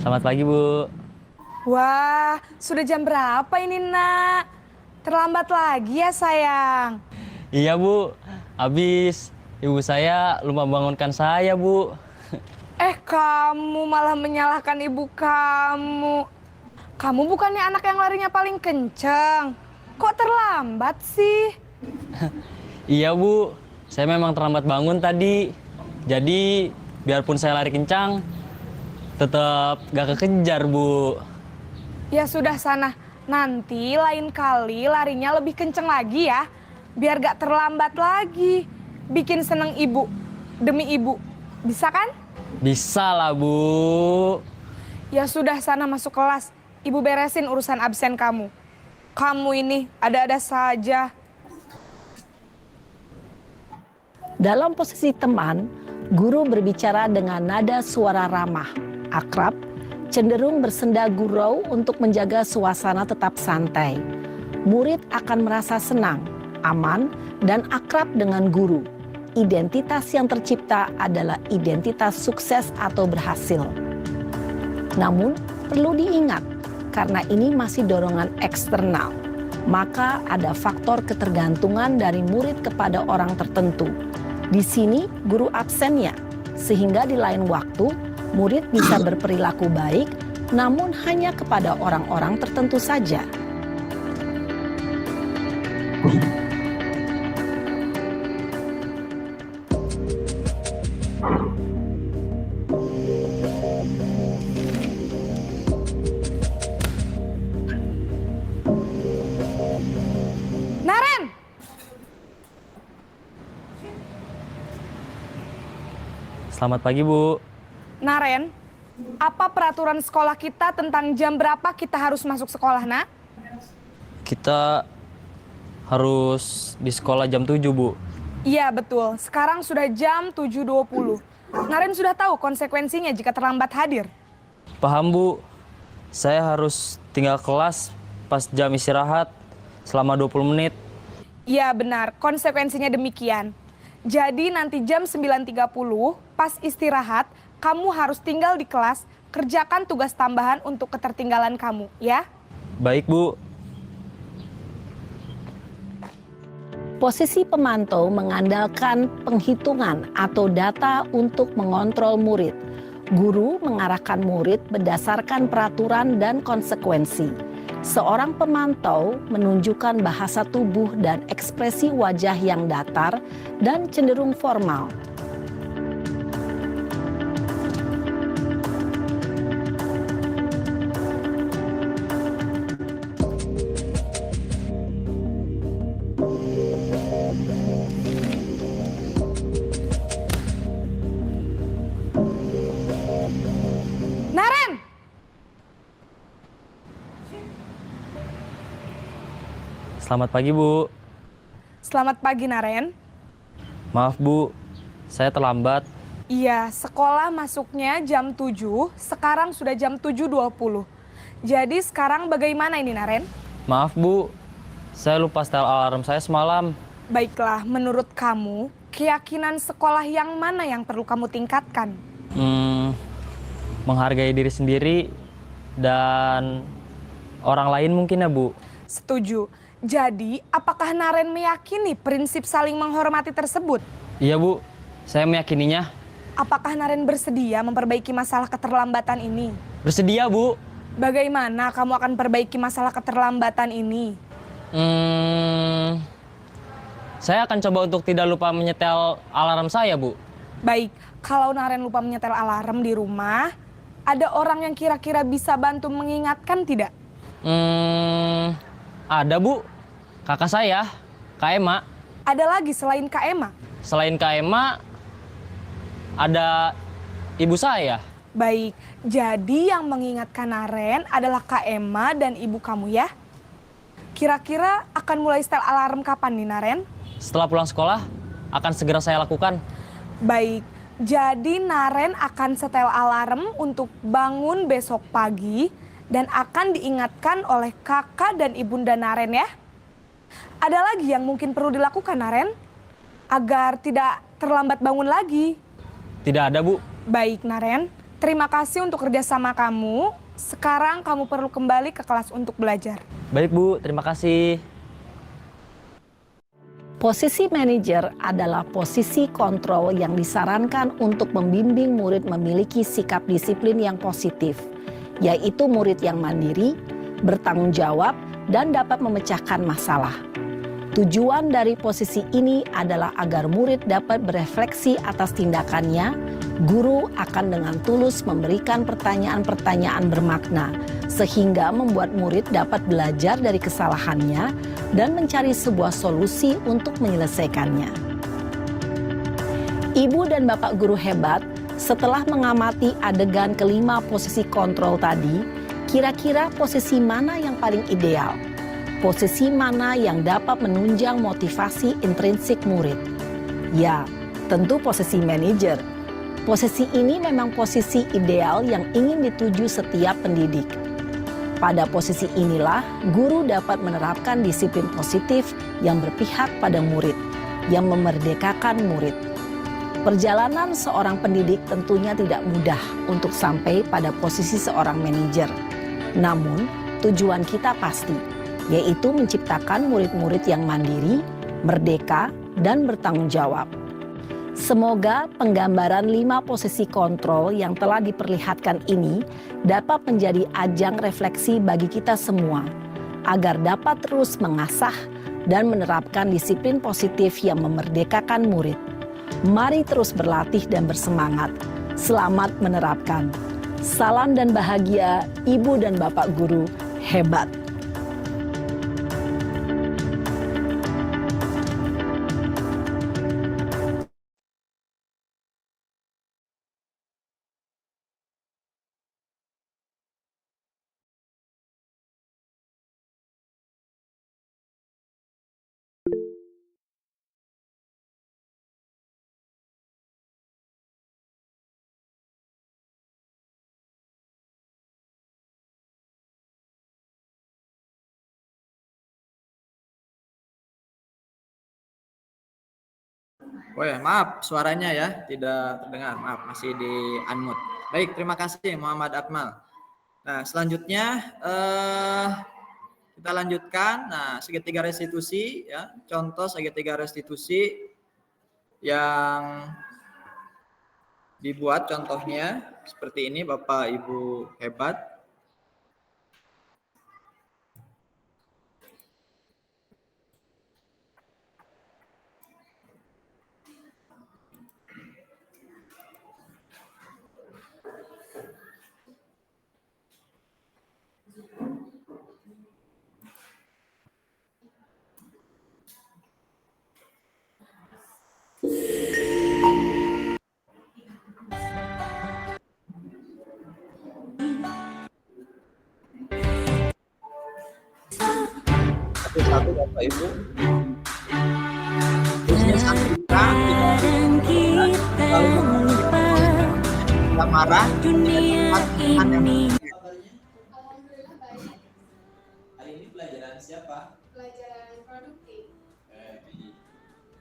Selamat pagi, Bu. Wah, sudah jam berapa ini nak? Terlambat lagi ya sayang. Iya, Bu. Habis ibu saya lupa bangunkan saya, Bu. Kamu malah menyalahkan ibu kamu. Kamu bukannya anak yang larinya paling kenceng. Kok terlambat sih? Iya, Bu. Saya memang terlambat bangun tadi. Jadi, biarpun saya lari kencang, tetap gak kekejar, Bu. Ya sudah sana, nanti lain kali larinya lebih kenceng lagi ya. Biar gak terlambat lagi. Bikin seneng ibu, demi ibu. Bisa kan? Bisa lah, Bu. Ya sudah sana masuk kelas. Ibu beresin urusan absen kamu. Kamu ini ada-ada saja. Dalam posisi teman, guru berbicara dengan nada suara ramah, akrab, cenderung bersenda gurau untuk menjaga suasana tetap santai. Murid akan merasa senang, aman, dan akrab dengan guru. Identitas yang tercipta adalah identitas sukses atau berhasil. Namun, perlu diingat, karena ini masih dorongan eksternal, maka ada faktor ketergantungan dari murid kepada orang tertentu. Di sini guru absennya, sehingga di lain waktu murid bisa berperilaku baik, namun hanya kepada orang-orang tertentu saja. Naren! Selamat pagi, Bu. Naren, apa peraturan sekolah kita tentang jam berapa kita harus masuk sekolah, nak? Kita harus di sekolah jam 7, Bu. Iya betul, sekarang sudah jam 7.20. Naren sudah tahu konsekuensinya jika terlambat hadir. Paham, Bu. Saya harus tinggal kelas pas jam istirahat selama 20 menit. Iya benar, konsekuensinya demikian. Jadi nanti jam 9.30 pas istirahat, kamu harus tinggal di kelas, kerjakan tugas tambahan untuk ketertinggalan kamu, ya? Baik, Bu. Posisi pemantau mengandalkan penghitungan atau data untuk mengontrol murid. Guru mengarahkan murid berdasarkan peraturan dan konsekuensi. Seorang pemantau menunjukkan bahasa tubuh dan ekspresi wajah yang datar dan cenderung formal. Selamat pagi, Bu. Selamat pagi, Naren. Maaf, Bu. Saya terlambat. Iya, sekolah masuknya jam 7, sekarang sudah jam 7.20. Jadi sekarang bagaimana ini, Naren? Maaf, Bu. Saya lupa setel alarm saya semalam. Baiklah, menurut kamu, keyakinan sekolah yang mana yang perlu kamu tingkatkan? Menghargai diri sendiri dan orang lain mungkin ya, Bu. Setuju. Jadi, apakah Naren meyakini prinsip saling menghormati tersebut? Iya, Bu. Saya meyakininya. Apakah Naren bersedia memperbaiki masalah keterlambatan ini? Bersedia, Bu. Bagaimana kamu akan perbaiki masalah keterlambatan ini? Saya akan coba untuk tidak lupa menyetel alarm saya, Bu. Baik, kalau Naren lupa menyetel alarm di rumah, ada orang yang kira-kira bisa bantu mengingatkan tidak? Ada, Bu. Kakak saya, Kak Ema. Ada lagi selain Kak Ema? Selain Kak Ema, ada ibu saya. Baik, jadi yang mengingatkan Naren adalah Kak Ema dan ibu kamu ya? Kira-kira akan mulai setel alarm kapan nih, Naren? Setelah pulang sekolah, akan segera saya lakukan. Baik, jadi Naren akan setel alarm untuk bangun besok pagi dan akan diingatkan oleh kakak dan ibunda Naren ya. Ada lagi yang mungkin perlu dilakukan, Naren? Agar tidak terlambat bangun lagi. Tidak ada, Bu. Baik, Naren. Terima kasih untuk kerjasama kamu. Sekarang kamu perlu kembali ke kelas untuk belajar. Baik, Bu. Terima kasih. Posisi manajer adalah posisi kontrol yang disarankan untuk membimbing murid memiliki sikap disiplin yang positif, yaitu murid yang mandiri, bertanggung jawab, dan dapat memecahkan masalah. Tujuan dari posisi ini adalah agar murid dapat berefleksi atas tindakannya. Guru akan dengan tulus memberikan pertanyaan-pertanyaan bermakna, sehingga membuat murid dapat belajar dari kesalahannya dan mencari sebuah solusi untuk menyelesaikannya. Ibu dan Bapak guru hebat, setelah mengamati adegan kelima posisi kontrol tadi, kira-kira posisi mana yang paling ideal? Posisi mana yang dapat menunjang motivasi intrinsik murid? Ya, tentu posisi manajer. Posisi ini memang posisi ideal yang ingin dituju setiap pendidik. Pada posisi inilah, guru dapat menerapkan disiplin positif yang berpihak pada murid, yang memerdekakan murid. Perjalanan seorang pendidik tentunya tidak mudah untuk sampai pada posisi seorang manajer. Namun, tujuan kita pasti, yaitu menciptakan murid-murid yang mandiri, merdeka, dan bertanggung jawab. Semoga penggambaran 5 posisi kontrol yang telah diperlihatkan ini dapat menjadi ajang refleksi bagi kita semua, agar dapat terus mengasah dan menerapkan disiplin positif yang memerdekakan murid. Mari terus berlatih dan bersemangat. Selamat menerapkan. Salam dan bahagia, Ibu dan Bapak guru hebat. Oh ya, maaf suaranya ya tidak terdengar. Maaf, masih di unmute. Baik, terima kasih Muhammad Akmal. Nah, selanjutnya kita lanjutkan. Nah, segitiga restitusi ya, contoh segitiga restitusi yang dibuat contohnya seperti ini Bapak Ibu hebat. satu-satu Bapak Ibu. Khususnya Santika tidak kita marah tempat Tuhan yang Alhamdulillah baik. hari ini pelajaran siapa? Pelajaran produktif.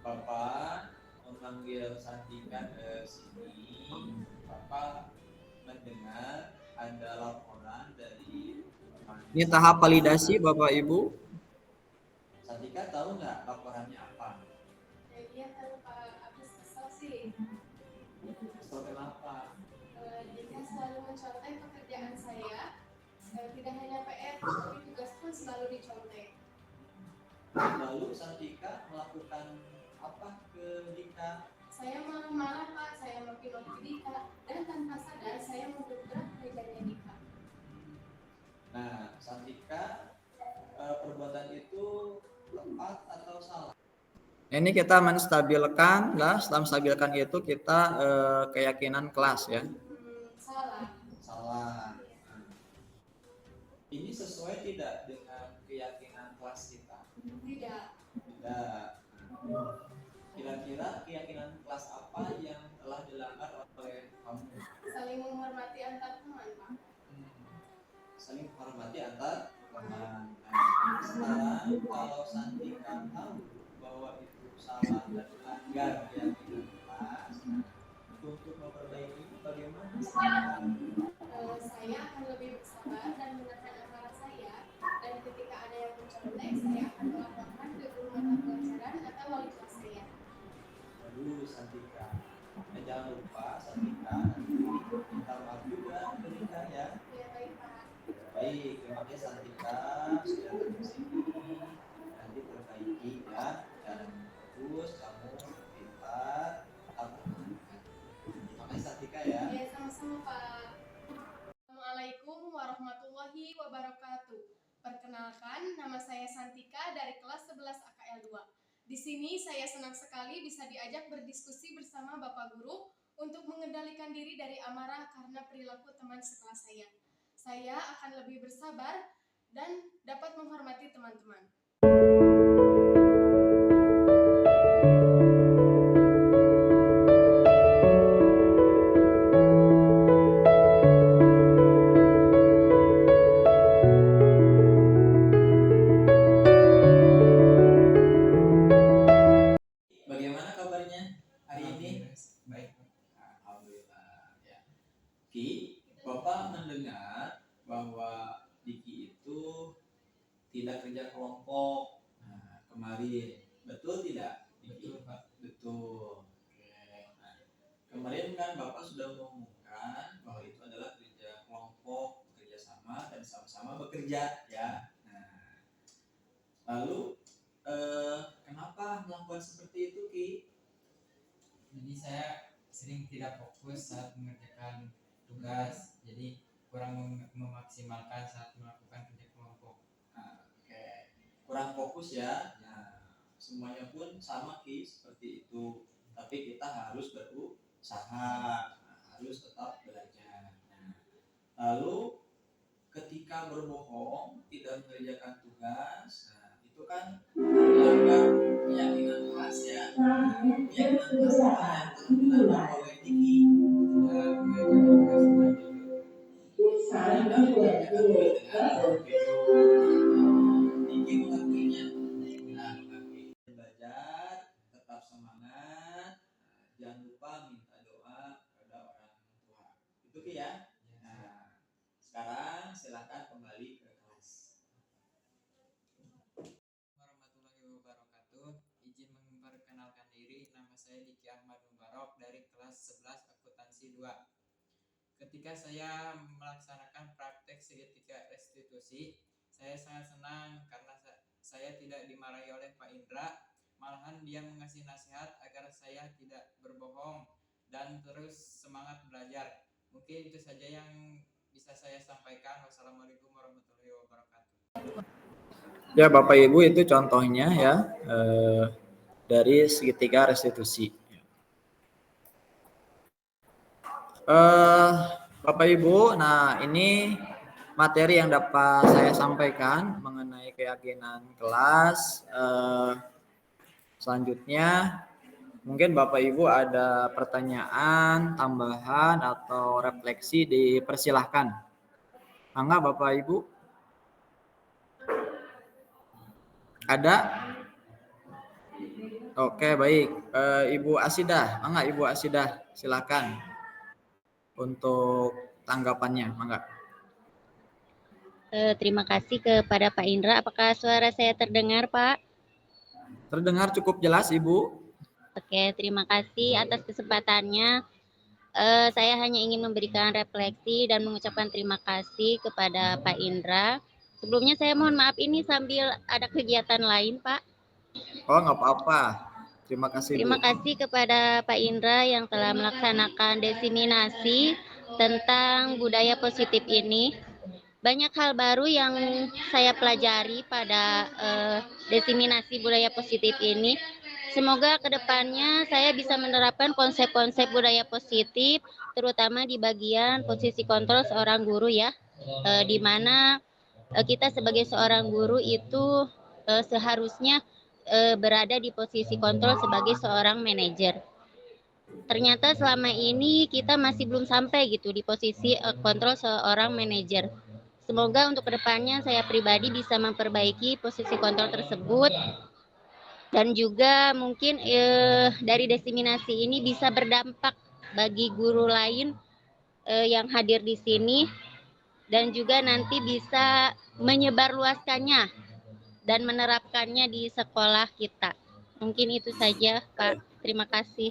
Bapak memanggil Santika ke sini. Bapak mendengar ada laporan dari ini tahap validasi Bapak Ibu. Santika tahu nggak laporannya apa? Iya tahu Pak, habis kesel sih. Kesel kenapa? Dia selalu mencontek pekerjaan saya. Tidak hanya PR, tapi tugas pun selalu dicontek. Lalu Santika melakukan apa ke Dika? Saya marah-marah Pak, saya maki-maki Dika, dan tanpa sadar saya mendobrak mejanya Dika. Nah, Santika, perbuatan itu tepat atau salah? Ini kita menstabilkan, lah. Setelah menstabilkan itu kita keyakinan kelas ya. Salah. Salah. Ini sesuai tidak dengan keyakinan kelas kita? Tidak. Tidak. Kira-kira keyakinan kelas apa yang telah dilanggar oleh kamu? Saling menghormati antar teman Pak. Saling menghormati antar teman. Sekarang kalau Santika tahu bahwa itu salah dan melanggar keyakinan kelas, untuk memperbaiki bagaimana? Saya akan lebih bersabar dan menahan amarah saya, dan ketika ada yang mencontek, saya akan melaporkan ke guru mata pelajaran atau wali kelas saya. Aduh Santika, jangan lupa Santika nanti minta maaf juga ke Dika ya. Ya baik Pak. Baik, terima kasih Santika sudah datang ke sini. Nanti perbaiki ya, jangan bagus, kamu pintar, kamu semangat. Terima kasih Santika ya. Ya sama-sama Pak. Assalamualaikum warahmatullahi wabarakatuh. Perkenalkan, nama saya Santika dari kelas 11 AKL 2. Di sini saya senang sekali bisa diajak berdiskusi bersama Bapak Guru untuk mengendalikan diri dari amarah karena perilaku teman sekelas saya. Saya akan lebih bersabar dan dapat menghormati teman-teman. Bagaimana kabarnya hari ini? Baik. Alhamdulillah ya. Ki, Bapak mendengar bahwa Diki itu tidak kerja kelompok kemarin. Betul tidak? Diki? Betul, Pak. Betul. Oke. Nah, kemarin kan Bapak sudah mengumumkan bahwa itu adalah kerja kelompok, bekerja sama dan sama-sama bekerja ya. Nah, lalu kenapa melakukan seperti itu, Ki? Jadi saya sering tidak fokus saat mengerjakan tugas, jadi kurang memaksimalkan saat melakukan kerja kelompok. Oke. Kurang fokus ya. Nah, semuanya pun sama Ki seperti itu. Tapi kita harus berusaha, harus tetap belajar. Nah, lalu ketika berbohong, tidak mengerjakan tugas, itu kan melanggar keyakinan kelas ya. Keyakinan kelas apa yang telah dilanggar oleh Diki? Tidak mengerjakan tugas dengan jujur. Tidak mengerjakan tugas dengan jujur. Diki mengakuinya. Nah, mengakui. Belajar, tetap semangat. Jangan lupa minta doa kepada orang tua. Itu Ki ya. Nah, sekarang silakan kembali ke kelas. Warahmatullahi wabarakatuh. Izin memperkenalkan diri, nama saya Diki Ahmad Mubarok dari kelas 11 akuntansi 2. Ketika saya melaksanakan praktek segitiga restitusi, saya sangat senang karena saya tidak dimarahi oleh Pak Indra, malahan dia mengasih nasihat agar saya tidak berbohong dan terus semangat belajar. Mungkin itu saja yang bisa saya sampaikan. Wassalamualaikum warahmatullahi wabarakatuh. Ya Bapak Ibu, itu contohnya ya dari segitiga restitusi. Bapak Ibu, nah ini materi yang dapat saya sampaikan mengenai mengenai keyakinan kelas. Selanjutnya, mungkin Bapak Ibu ada pertanyaan, tambahan, atau refleksi, dipersilahkan. Mangga Bapak Ibu. Ada? Oke, baik. Ibu Asidah, mangga Ibu Asidah, silakan untuk tanggapannya, mangga. Terima kasih kepada Pak Indra. Apakah suara saya terdengar, Pak? Terdengar cukup jelas, Ibu. Oke, terima kasih atas kesempatannya. Saya hanya ingin memberikan refleksi dan mengucapkan terima kasih kepada Pak Indra. Sebelumnya saya mohon maaf, ini sambil ada kegiatan lain, Pak. Oh, nggak apa-apa. Terima kasih, Bu. Terima kasih kepada Pak Indra yang telah melaksanakan diseminasi tentang budaya positif ini. Banyak hal baru yang saya pelajari pada diseminasi budaya positif ini. Semoga kedepannya saya bisa menerapkan konsep-konsep budaya positif, terutama di bagian posisi kontrol seorang guru ya, di mana kita sebagai seorang guru itu seharusnya berada di posisi kontrol sebagai seorang manajer. Ternyata selama ini kita masih belum sampai gitu di posisi kontrol seorang manajer. Semoga untuk kedepannya saya pribadi bisa memperbaiki posisi kontrol tersebut dan juga mungkin dari diseminasi ini bisa berdampak bagi guru lain yang hadir di sini dan juga nanti bisa menyebarluaskannya dan menerapkannya di sekolah kita. Mungkin itu saja, Pak. Terima kasih.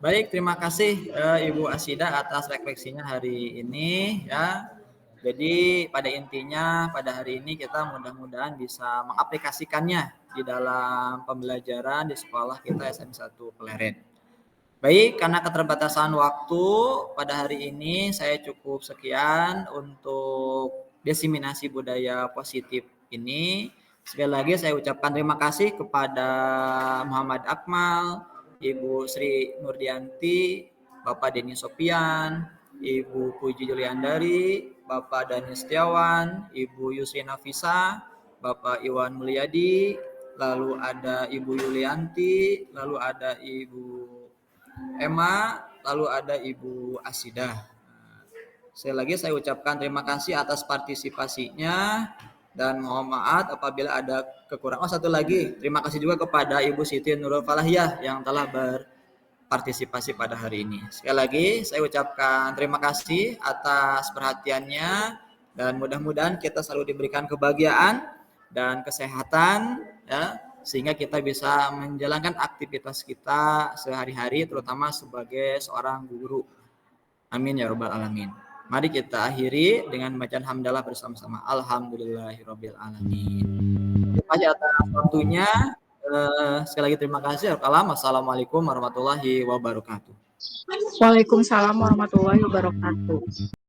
Baik, terima kasih Ibu Asidah atas refleksinya hari ini ya. Jadi pada intinya pada hari ini kita mudah-mudahan bisa mengaplikasikannya di dalam pembelajaran di sekolah kita SM1 Pleret. Baik, karena keterbatasan waktu pada hari ini saya cukup sekian untuk diseminasi budaya positif ini. Sekali lagi saya ucapkan terima kasih kepada Muhammad Akmal, Ibu Sri Nurdianti, Bapak Denny Sopian, Ibu Puji Juliandari, Bapak Dani Setiawan, Ibu Yusri Nafisa, Bapak Iwan Mulyadi, lalu ada Ibu Yulianti, lalu ada Ibu Emma, lalu ada Ibu Asidah. Sekali lagi saya ucapkan terima kasih atas partisipasinya dan mohon maaf apabila ada kekurangan. Oh, satu lagi, terima kasih juga kepada Ibu Siti Nurul Falahiyah yang telah berpartisipasi pada hari ini. Sekali lagi saya ucapkan terima kasih atas perhatiannya dan mudah-mudahan kita selalu diberikan kebahagiaan dan kesehatan ya, sehingga kita bisa menjalankan aktivitas kita sehari-hari terutama sebagai seorang guru. Amin ya rabbal alamin. Mari kita akhiri dengan bacaan hamdalah bersama-sama. Alhamdulillahirabbil alamin. Terima kasih atas waktunya. Sekali lagi terima kasih. Assalamualaikum warahmatullahi wabarakatuh. Waalaikumsalam warahmatullahi wabarakatuh.